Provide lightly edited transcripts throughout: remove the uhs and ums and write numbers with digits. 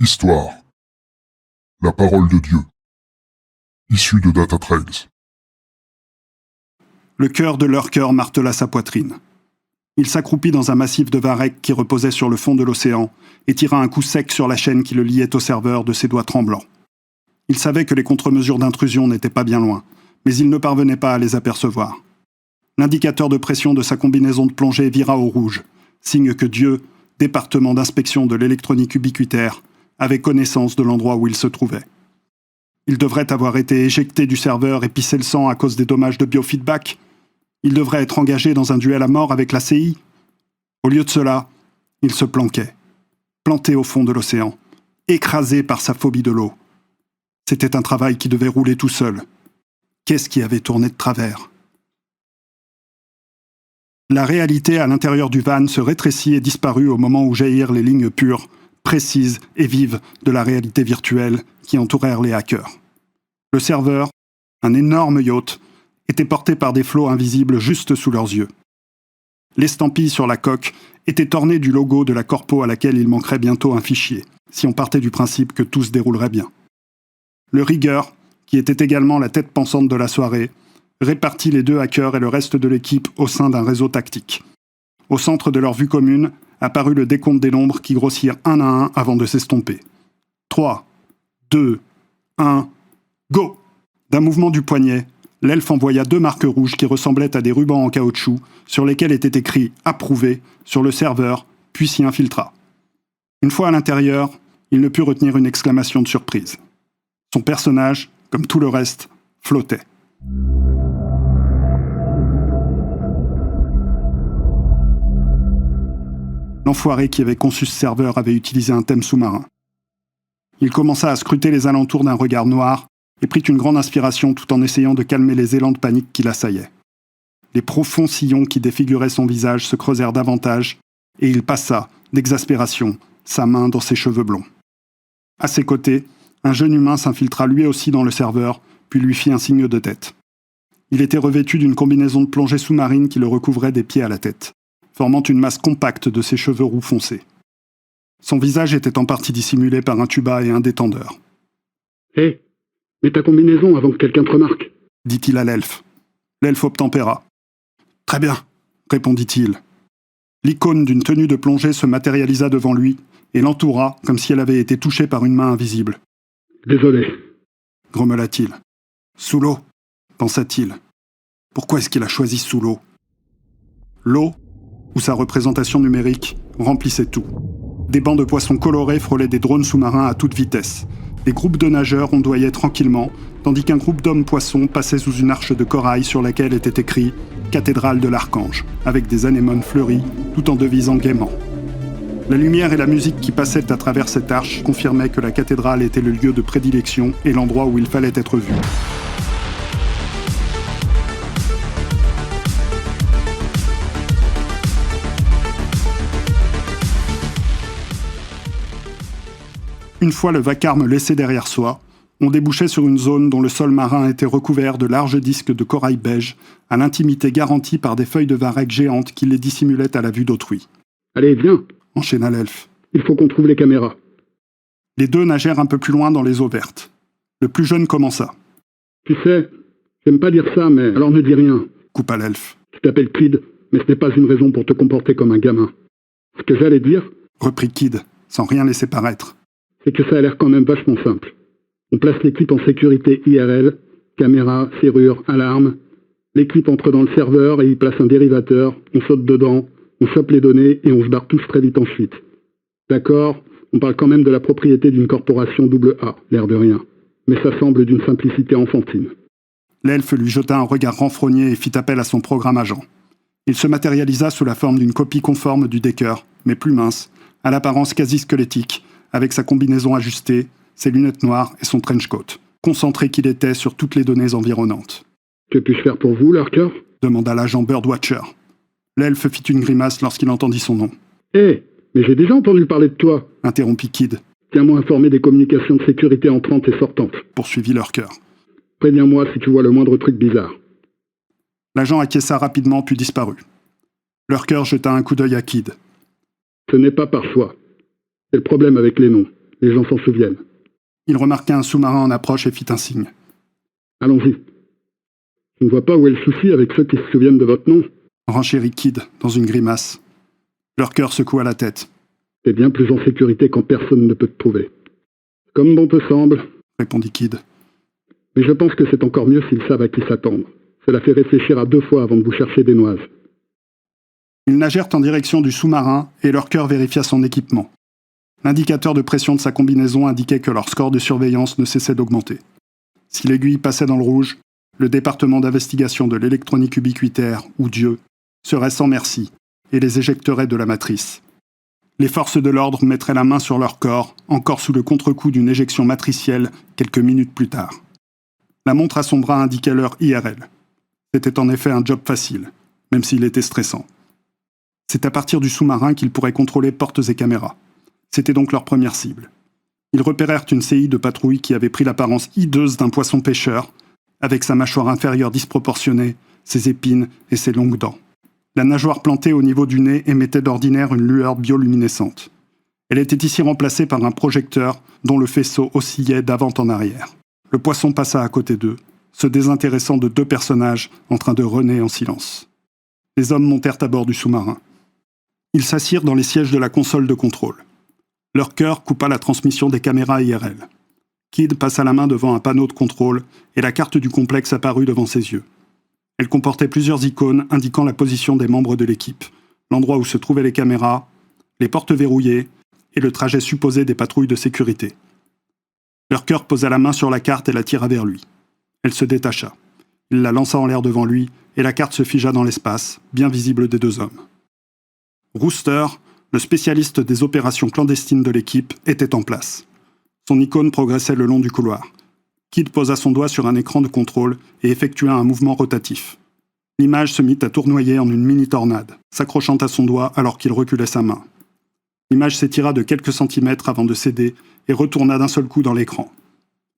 Histoire. La parole de Dieu. Issue de Data Trails. Le cœur de Lurker martela sa poitrine. Il s'accroupit dans un massif de varech qui reposait sur le fond de l'océan et tira un coup sec sur la chaîne qui le liait au serveur de ses doigts tremblants. Il savait que les contre-mesures d'intrusion n'étaient pas bien loin, mais il ne parvenait pas à les apercevoir. L'indicateur de pression de sa combinaison de plongée vira au rouge, signe que Dieu, département d'inspection de l'électronique ubiquitaire, avait connaissance de l'endroit où il se trouvait. Il devrait avoir été éjecté du serveur et pissé le sang à cause des dommages de biofeedback. Il devrait être engagé dans un duel à mort avec la CI. Au lieu de cela, il se planquait, planté au fond de l'océan, écrasé par sa phobie de l'eau. C'était un travail qui devait rouler tout seul. Qu'est-ce qui avait tourné de travers ? La réalité à l'intérieur du van se rétrécit et disparut au moment où jaillirent les lignes pures, précises et vives de la réalité virtuelle qui entourèrent les hackers. Le serveur, un énorme yacht, était porté par des flots invisibles juste sous leurs yeux. L'estampille sur la coque était ornée du logo de la corpo à laquelle il manquerait bientôt un fichier, si on partait du principe que tout se déroulerait bien. Le Rigger, qui était également la tête pensante de la soirée, répartit les deux hackers et le reste de l'équipe au sein d'un réseau tactique. Au centre de leur vue commune apparut le décompte des nombres qui grossirent un à un avant de s'estomper. 3, 2, 1, go ! D'un mouvement du poignet, l'elfe envoya 2 marques rouges qui ressemblaient à des rubans en caoutchouc sur lesquels était écrit « Approuvé » sur le serveur, puis s'y infiltra. Une fois à l'intérieur, il ne put retenir une exclamation de surprise. Son personnage, comme tout le reste, flottait. L'enfoiré qui avait conçu ce serveur avait utilisé un thème sous-marin. Il commença à scruter les alentours d'un regard noir et prit une grande inspiration tout en essayant de calmer les élans de panique qui l'assaillaient. Les profonds sillons qui défiguraient son visage se creusèrent davantage et il passa, d'exaspération, sa main dans ses cheveux blonds. À ses côtés, un jeune humain s'infiltra lui aussi dans le serveur, puis lui fit un signe de tête. Il était revêtu d'une combinaison de plongée sous-marine qui le recouvrait des pieds à la tête, formant une masse compacte de ses cheveux roux foncés. Son visage était en partie dissimulé par un tuba et un détendeur. « Hé, mets ta combinaison avant que quelqu'un te remarque !» dit-il à l'elfe. L'elfe obtempéra. « Très bien !» répondit-il. L'icône d'une tenue de plongée se matérialisa devant lui et l'entoura comme si elle avait été touchée par une main invisible. « Désolé !» grommela-t-il. « Sous l'eau !» pensa-t-il. Pourquoi est-ce qu'il a choisi sous l'eau ? L'eau, ou sa représentation numérique, remplissait tout. Des bancs de poissons colorés frôlaient des drones sous-marins à toute vitesse. Des groupes de nageurs ondoyaient tranquillement, tandis qu'un groupe d'hommes-poissons passait sous une arche de corail sur laquelle était écrit « Cathédrale de l'Archange », avec des anémones fleuries, tout en devisant gaiement. La lumière et la musique qui passaient à travers cette arche confirmaient que la cathédrale était le lieu de prédilection et l'endroit où il fallait être vu. Une fois le vacarme laissé derrière soi, on débouchait sur une zone dont le sol marin était recouvert de larges disques de corail beige, à l'intimité garantie par des feuilles de varech géantes qui les dissimulaient à la vue d'autrui. « Allez, viens !» enchaîna l'elfe. « Il faut qu'on trouve les caméras. » Les deux nagèrent un peu plus loin dans les eaux vertes. Le plus jeune commença. « Tu sais, j'aime pas dire ça, mais alors ne dis rien. » coupa l'elfe. « Tu t'appelles Kid, mais ce n'est pas une raison pour te comporter comme un gamin. Ce que j'allais dire, reprit Kid, sans rien laisser paraître, c'est que ça a l'air quand même vachement simple. On place l'équipe en sécurité IRL, caméra, serrure, alarme. L'équipe entre dans le serveur et y place un dérivateur, on saute dedans, on chope les données et on se barre tous très vite ensuite. D'accord, on parle quand même de la propriété d'une corporation AA, l'air de rien. Mais ça semble d'une simplicité enfantine. » L'elfe lui jeta un regard renfrogné et fit appel à son programme agent. Il se matérialisa sous la forme d'une copie conforme du Decker, mais plus mince, à l'apparence quasi squelettique, avec sa combinaison ajustée, ses lunettes noires et son trench coat, concentré qu'il était sur toutes les données environnantes. « Que puis-je faire pour vous, Lurker ?» demanda l'agent Birdwatcher. L'elfe fit une grimace lorsqu'il entendit son nom. « Hé, mais j'ai déjà entendu parler de toi !» interrompit Kid. « Tiens-moi informé des communications de sécurité entrantes et sortantes. » poursuivit Lurker. « Préviens-moi si tu vois le moindre truc bizarre. » L'agent acquiesça rapidement puis disparut. Lurker jeta un coup d'œil à Kid. « Ce n'est pas par choix. C'est le problème avec les noms. Les gens s'en souviennent. Il remarqua un sous-marin en approche et fit un signe. Allons-y. Je ne vois pas où est le souci avec ceux qui se souviennent de votre nom. Renchérit Kidd, dans une grimace. Leur cœur secoua la tête. T'es bien plus en sécurité quand personne ne peut te trouver. Comme bon te semble, Répondit Kidd. mais je pense que c'est encore mieux s'ils savent à qui s'attendre. Cela fait réfléchir à 2 fois avant de vous chercher des noises. Ils nagèrent en direction du sous-marin et leur cœur vérifia son équipement. L'indicateur de pression de sa combinaison indiquait que leur score de surveillance ne cessait d'augmenter. Si l'aiguille passait dans le rouge, le département d'investigation de l'électronique ubiquitaire, ou Dieu, serait sans merci et les éjecterait de la matrice. Les forces de l'ordre mettraient la main sur leur corps, encore sous le contre-coup d'une éjection matricielle quelques minutes plus tard. La montre à son bras indiquait l'heure IRL. C'était en effet un job facile, même s'il était stressant. C'est à partir du sous-marin qu'ils pourraient contrôler portes et caméras. C'était donc leur première cible. Ils repérèrent une CI de patrouille qui avait pris l'apparence hideuse d'un poisson pêcheur, avec sa mâchoire inférieure disproportionnée, ses épines et ses longues dents. La nageoire plantée au niveau du nez émettait d'ordinaire une lueur bioluminescente. Elle était ici remplacée par un projecteur dont le faisceau oscillait d'avant en arrière. Le poisson passa à côté d'eux, se désintéressant de 2 personnages en train de rener en silence. Les hommes montèrent à bord du sous-marin. Ils s'assirent dans les sièges de la console de contrôle. Leur cœur coupa la transmission des caméras IRL. Kidd passa la main devant un panneau de contrôle et la carte du complexe apparut devant ses yeux. Elle comportait plusieurs icônes indiquant la position des membres de l'équipe, l'endroit où se trouvaient les caméras, les portes verrouillées et le trajet supposé des patrouilles de sécurité. Leur cœur posa la main sur la carte et la tira vers lui. Elle se détacha. Il la lança en l'air devant lui et la carte se figea dans l'espace, bien visible des 2 hommes. Rooster, le spécialiste des opérations clandestines de l'équipe, était en place. Son icône progressait le long du couloir. Kidd posa son doigt sur un écran de contrôle et effectua un mouvement rotatif. L'image se mit à tournoyer en une mini-tornade, s'accrochant à son doigt alors qu'il reculait sa main. L'image s'étira de quelques centimètres avant de céder et retourna d'un seul coup dans l'écran.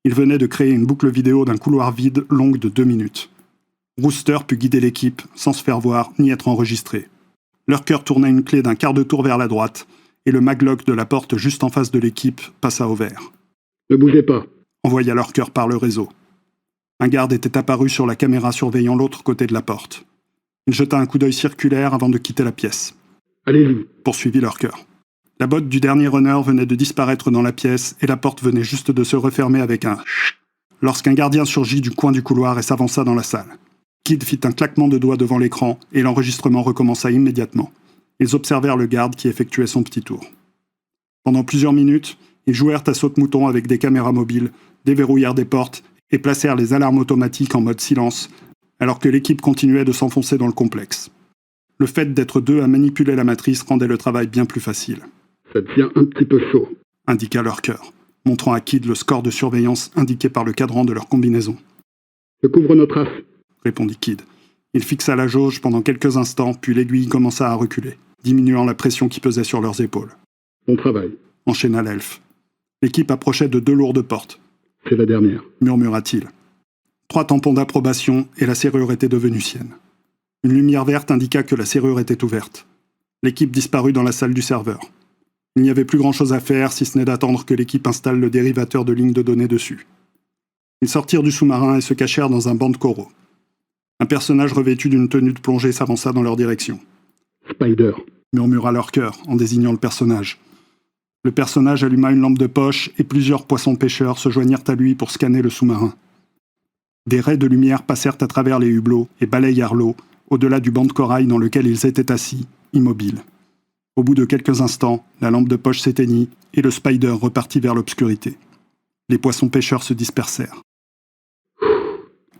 Il venait de créer une boucle vidéo d'un couloir vide longue de 2 minutes. Rooster put guider l'équipe sans se faire voir ni être enregistré. Leur cœur tournait une clé d'un quart de tour vers la droite et le maglock de la porte juste en face de l'équipe passa au vert. Ne bougez pas. Envoya leur cœur par le réseau. Un garde était apparu sur la caméra surveillant l'autre côté de la porte. Il jeta un coup d'œil circulaire avant de quitter la pièce. Allez-y. Poursuivit leur cœur. La botte du dernier runner venait de disparaître dans la pièce et la porte venait juste de se refermer avec un chut lorsqu'un gardien surgit du coin du couloir et s'avança dans la salle. Kidd fit un claquement de doigts devant l'écran et l'enregistrement recommença immédiatement. Ils observèrent le garde qui effectuait son petit tour. Pendant plusieurs minutes, ils jouèrent à saute-mouton avec des caméras mobiles, déverrouillèrent des portes et placèrent les alarmes automatiques en mode silence, alors que l'équipe continuait de s'enfoncer dans le complexe. Le fait d'être 2 à manipuler la matrice rendait le travail bien plus facile. Ça devient un petit peu chaud. Indiqua leur cœur, montrant à Kidd le score de surveillance indiqué par le cadran de leur combinaison. Je couvre nos traces. Répondit Kidd. Il fixa la jauge pendant quelques instants, puis l'aiguille commença à reculer, diminuant la pression qui pesait sur leurs épaules. Bon travail. Enchaîna l'elfe. L'équipe approchait de 2 lourdes portes. C'est la dernière. Murmura-t-il. 3 tampons d'approbation et la serrure était devenue sienne. Une lumière verte indiqua que la serrure était ouverte. L'équipe disparut dans la salle du serveur. Il n'y avait plus grand-chose à faire si ce n'est d'attendre que l'équipe installe le dérivateur de ligne de données dessus. Ils sortirent du sous-marin et se cachèrent dans un banc de coraux. Un personnage revêtu d'une tenue de plongée s'avança dans leur direction. Spider. Murmura leur cœur en désignant le personnage. Le personnage alluma une lampe de poche et plusieurs poissons pêcheurs se joignirent à lui pour scanner le sous-marin. Des raies de lumière passèrent à travers les hublots et balayèrent l'eau, au-delà du banc de corail dans lequel ils étaient assis, immobiles. Au bout de quelques instants, la lampe de poche s'éteignit et le Spider repartit vers l'obscurité. Les poissons pêcheurs se dispersèrent.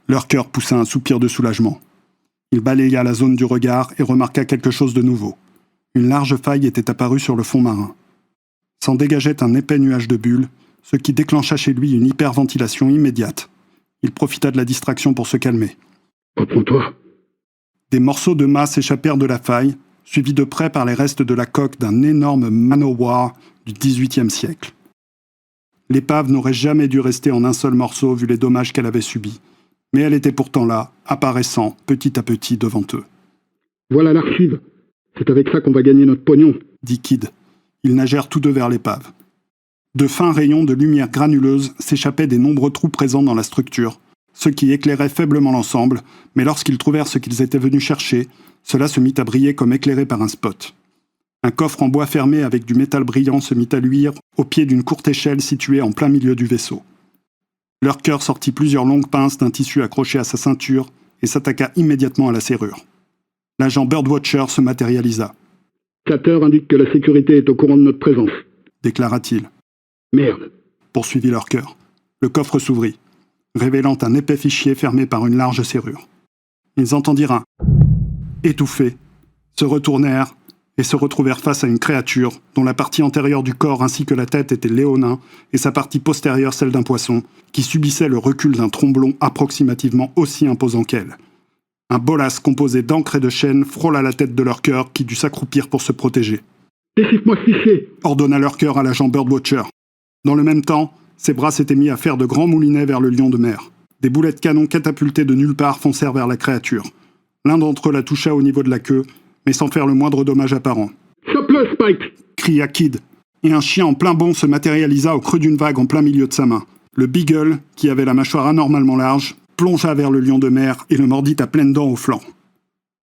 Leur cœur poussa un soupir de soulagement. Il balaya la zone du regard et remarqua quelque chose de nouveau. Une large faille était apparue sur le fond marin. S'en dégageait un épais nuage de bulles, ce qui déclencha chez lui une hyperventilation immédiate. Il profita de la distraction pour se calmer. Reprends-toi. Des morceaux de masse échappèrent de la faille, suivis de près par les restes de la coque d'un énorme manowar du XVIIIe siècle. L'épave n'aurait jamais dû rester en un seul morceau vu les dommages qu'elle avait subis, mais elle était pourtant là, apparaissant petit à petit devant eux. Voilà l'archive. C'est avec ça qu'on va gagner notre pognon. Dit Kidd. Ils nagèrent tous 2 vers l'épave. De fins rayons de lumière granuleuse s'échappaient des nombreux trous présents dans la structure, ceux qui éclairaient faiblement l'ensemble, mais lorsqu'ils trouvèrent ce qu'ils étaient venus chercher, cela se mit à briller comme éclairé par un spot. Un coffre en bois fermé avec du métal brillant se mit à luire au pied d'une courte échelle située en plein milieu du vaisseau. Lurker sortit plusieurs longues pinces d'un tissu accroché à sa ceinture et s'attaqua immédiatement à la serrure. L'agent Birdwatcher se matérialisa. « Clatter indique que la sécurité est au courant de notre présence. » déclara-t-il. « Merde !» poursuivit Lurker. Le coffre s'ouvrit, révélant un épais fichier fermé par une large serrure. Ils entendirent un « étouffé », se retournèrent et se retrouvèrent face à une créature dont la partie antérieure du corps ainsi que la tête était léonin et sa partie postérieure celle d'un poisson, qui subissait le recul d'un tromblon approximativement aussi imposant qu'elle. Un bolas composé d'encre et de chaînes frôla la tête de Lurker qui dut s'accroupir pour se protéger. « Déchiffre-moi ce fichier !» ordonna Lurker à l'agent Birdwatcher. Dans le même temps, ses bras s'étaient mis à faire de grands moulinets vers le lion de mer. Des boulets de canon catapultés de nulle part foncèrent vers la créature. L'un d'entre eux la toucha au niveau de la queue, mais sans faire le moindre dommage apparent. « Chope-le, Spike !» cria Kid, et un chien en plein bond se matérialisa au creux d'une vague en plein milieu de sa main. Le Beagle, qui avait la mâchoire anormalement large, plongea vers le lion de mer et le mordit à pleines dents au flanc.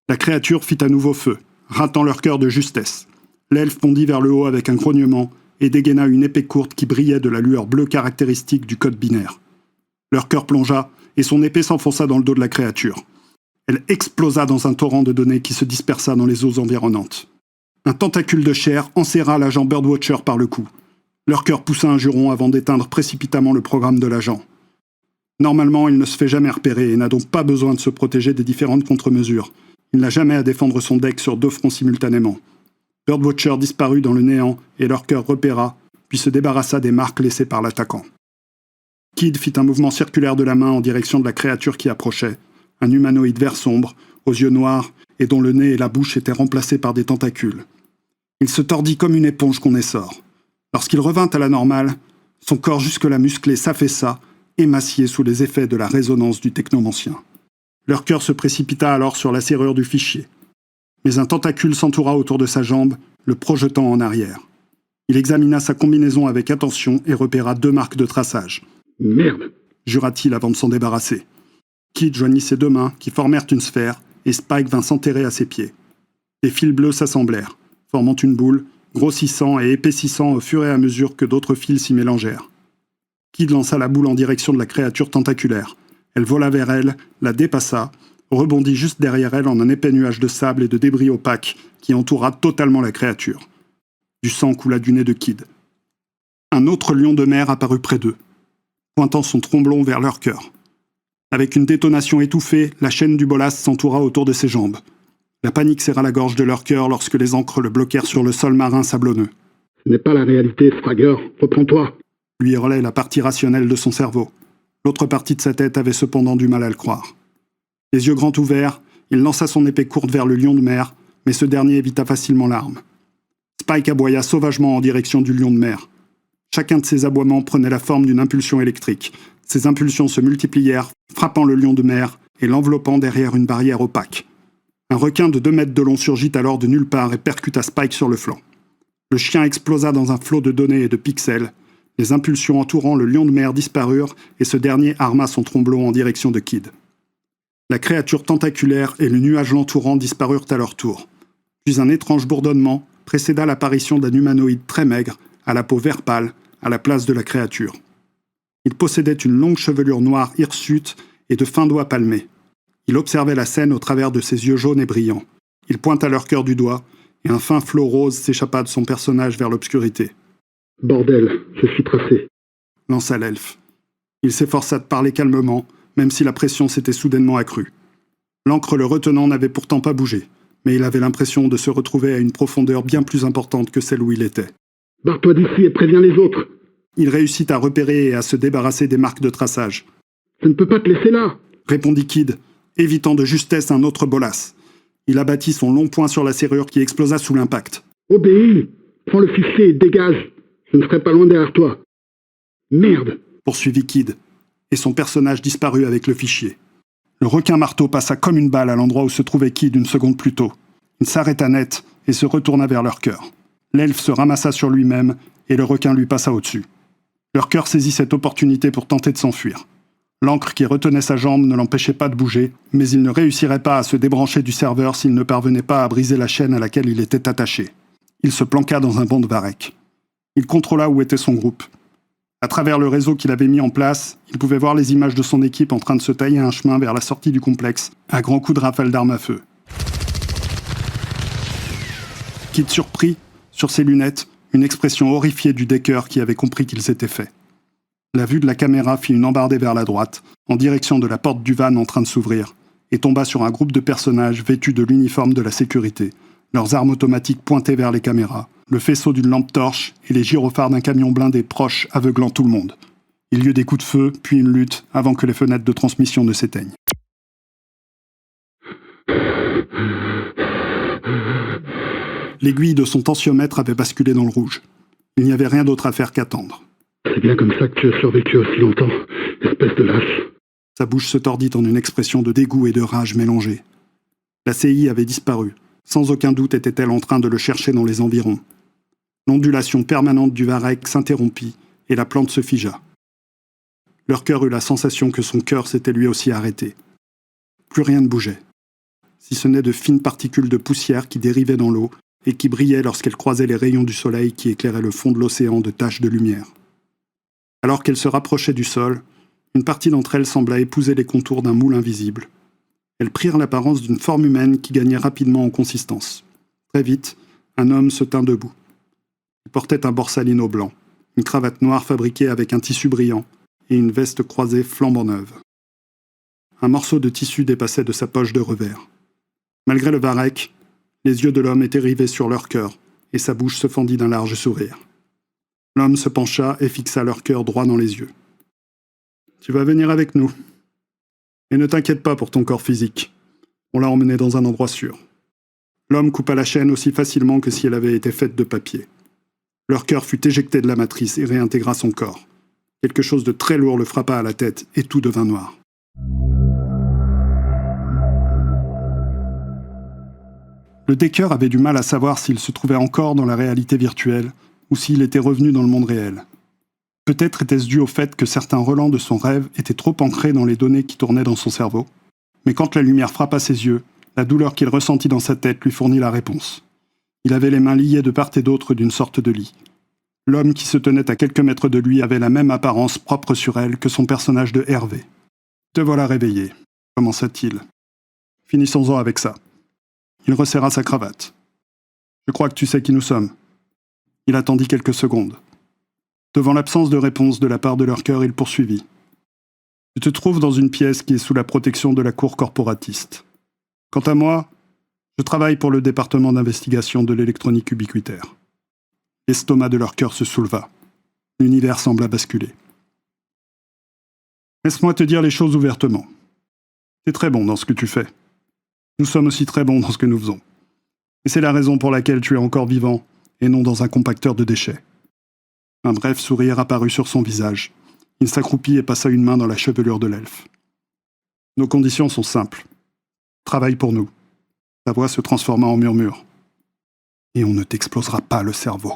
La créature fit à nouveau feu, ratant Lurker de justesse. L'elfe bondit vers le haut avec un grognement et dégaina une épée courte qui brillait de la lueur bleue caractéristique du code binaire. Lurker plongea et son épée s'enfonça dans le dos de la créature. Elle explosa dans un torrent de données qui se dispersa dans les eaux environnantes. Un tentacule de chair enserra l'agent Birdwatcher par le cou. Lurker poussa un juron avant d'éteindre précipitamment le programme de l'agent. Normalement, il ne se fait jamais repérer et n'a donc pas besoin de se protéger des différentes contre-mesures. Il n'a jamais à défendre son deck sur 2 fronts simultanément. Birdwatcher disparut dans le néant et Lurker repéra, puis se débarrassa des marques laissées par l'attaquant. Kid fit un mouvement circulaire de la main en direction de la créature qui approchait, un humanoïde vert sombre, aux yeux noirs et dont le nez et la bouche étaient remplacés par des tentacules. Il se tordit comme une éponge qu'on essore. Lorsqu'il revint à la normale, son corps jusque-là musclé s'affaissa, émacié sous les effets de la résonance du technomancien. Lurker se précipita alors sur la serrure du fichier. Mais un tentacule s'entoura autour de sa jambe, le projetant en arrière. Il examina sa combinaison avec attention et repéra 2 marques de traçage. « Merde !» jura-t-il avant de s'en débarrasser. Kid joignit ses 2 mains, qui formèrent une sphère, et Spike vint s'enterrer à ses pieds. Des fils bleus s'assemblèrent, formant une boule, grossissant et épaississant au fur et à mesure que d'autres fils s'y mélangèrent. Kid lança la boule en direction de la créature tentaculaire. Elle vola vers elle, la dépassa, rebondit juste derrière elle en un épais nuage de sable et de débris opaques qui entoura totalement la créature. Du sang coula du nez de Kid. Un autre lion de mer apparut près d'eux, pointant son tromblon vers Lurker. Avec une détonation étouffée, la chaîne du bolas s'entoura autour de ses jambes. La panique serra la gorge de Lurker lorsque les ancres le bloquèrent sur le sol marin sablonneux. « Ce n'est pas la réalité, Fragger. Reprends-toi !» lui hurlait la partie rationnelle de son cerveau. L'autre partie de sa tête avait cependant du mal à le croire. Les yeux grands ouverts, il lança son épée courte vers le lion de mer, mais ce dernier évita facilement l'arme. Spike aboya sauvagement en direction du lion de mer. Chacun de ces aboiements prenait la forme d'une impulsion électrique. Ces impulsions se multiplièrent, frappant le lion de mer et l'enveloppant derrière une barrière opaque. Un requin de 2 mètres de long surgit alors de nulle part et percuta Spike sur le flanc. Le chien explosa dans un flot de données et de pixels. Les impulsions entourant le lion de mer disparurent et ce dernier arma son tromblon en direction de Kid. La créature tentaculaire et le nuage l'entourant disparurent à leur tour. Puis un étrange bourdonnement précéda l'apparition d'un humanoïde très maigre, à la peau vert pâle, à la place de la créature. Il possédait une longue chevelure noire hirsute et de fins doigts palmés. Il observait la scène au travers de ses yeux jaunes et brillants. Il pointa Lurker du doigt, et un fin flot rose s'échappa de son personnage vers l'obscurité. « Bordel, je suis tracé. » lança l'elfe. Il s'efforça de parler calmement, même si la pression s'était soudainement accrue. L'encre le retenant n'avait pourtant pas bougé, mais il avait l'impression de se retrouver à une profondeur bien plus importante que celle où il était. « Barre-toi d'ici et préviens les autres. » Il réussit à repérer et à se débarrasser des marques de traçage. « Je ne peux pas te laisser là !» répondit Kid, évitant de justesse un autre bolas. Il abattit son long poing sur la serrure qui explosa sous l'impact. « Obéis. Prends le fichier et dégage. Je ne serai pas loin derrière toi. »« Merde !» poursuivit Kid, et son personnage disparut avec le fichier. Le requin marteau passa comme une balle à l'endroit où se trouvait Kid une seconde plus tôt. Il s'arrêta net et se retourna vers Lurker. L'elfe se ramassa sur lui-même et le requin lui passa au-dessus. Lurker saisit cette opportunité pour tenter de s'enfuir. L'ancre qui retenait sa jambe ne l'empêchait pas de bouger, mais il ne réussirait pas à se débrancher du serveur s'il ne parvenait pas à briser la chaîne à laquelle il était attaché. Il se planqua dans un banc de Varek. Il contrôla où était son groupe. À travers le réseau qu'il avait mis en place, il pouvait voir les images de son équipe en train de se tailler un chemin vers la sortie du complexe, à grands coups de rafale d'armes à feu. Kid surprit, sur ses lunettes, une expression horrifiée du Decker qui avait compris qu'il s'était fait. La vue de la caméra fit une embardée vers la droite, en direction de la porte du van en train de s'ouvrir, et tomba sur un groupe de personnages vêtus de l'uniforme de la sécurité, leurs armes automatiques pointées vers les caméras, le faisceau d'une lampe torche et les gyrophares d'un camion blindé proche aveuglant tout le monde. Il y eut des coups de feu, puis une lutte, avant que les fenêtres de transmission ne s'éteignent. L'aiguille de son tensiomètre avait basculé dans le rouge. Il n'y avait rien d'autre à faire qu'attendre. C'est bien comme ça que tu as survécu aussi longtemps, espèce de lâche. Sa bouche se tordit en une expression de dégoût et de rage mélangée. La CI avait disparu. Sans aucun doute était-elle en train de le chercher dans les environs. L'ondulation permanente du Varek s'interrompit et la plante se figea. Lurker eut la sensation que son cœur s'était lui aussi arrêté. Plus rien ne bougeait, si ce n'est de fines particules de poussière qui dérivaient dans l'eau et qui brillaient lorsqu'elles croisaient les rayons du soleil qui éclairaient le fond de l'océan de taches de lumière. Alors qu'elles se rapprochaient du sol, une partie d'entre elles sembla épouser les contours d'un moule invisible. Elles prirent l'apparence d'une forme humaine qui gagnait rapidement en consistance. Très vite, un homme se tint debout. Il portait un borsalino blanc, une cravate noire fabriquée avec un tissu brillant et une veste croisée flambant neuve. Un morceau de tissu dépassait de sa poche de revers. Malgré le Varek, les yeux de l'homme étaient rivés sur Lurker et sa bouche se fendit d'un large sourire. L'homme se pencha et fixa Lurker droit dans les yeux. « Tu vas venir avec nous. Et ne t'inquiète pas pour ton corps physique. On l'a emmené dans un endroit sûr. » L'homme coupa la chaîne aussi facilement que si elle avait été faite de papier. Lurker fut éjecté de la matrice et réintégra son corps. Quelque chose de très lourd le frappa à la tête et tout devint noir. Le Decker avait du mal à savoir s'il se trouvait encore dans la réalité virtuelle ou s'il était revenu dans le monde réel. Peut-être était-ce dû au fait que certains relents de son rêve étaient trop ancrés dans les données qui tournaient dans son cerveau. Mais quand la lumière frappa ses yeux, la douleur qu'il ressentit dans sa tête lui fournit la réponse. Il avait les mains liées de part et d'autre d'une sorte de lit. L'homme qui se tenait à quelques mètres de lui avait la même apparence propre sur elle que son personnage de Hervé. « Te voilà réveillé », commença-t-il. « Finissons-en avec ça. » Il resserra sa cravate. « Je crois que tu sais qui nous sommes. » Il attendit quelques secondes. Devant l'absence de réponse de la part de Lurker, il poursuivit. « Tu te trouves dans une pièce qui est sous la protection de la cour corporatiste. Quant à moi, je travaille pour le département d'investigation de l'électronique ubiquitaire. » L'estomac de Lurker se souleva. L'univers sembla basculer. « Laisse-moi te dire les choses ouvertement. T'es très bon dans ce que tu fais. Nous sommes aussi très bons dans ce que nous faisons. Et c'est la raison pour laquelle tu es encore vivant, et non dans un compacteur de déchets. » Un bref sourire apparut sur son visage. Il s'accroupit et passa une main dans la chevelure de l'elfe. « Nos conditions sont simples. Travaille pour nous. » Sa voix se transforma en murmure. « Et on ne t'explosera pas le cerveau. »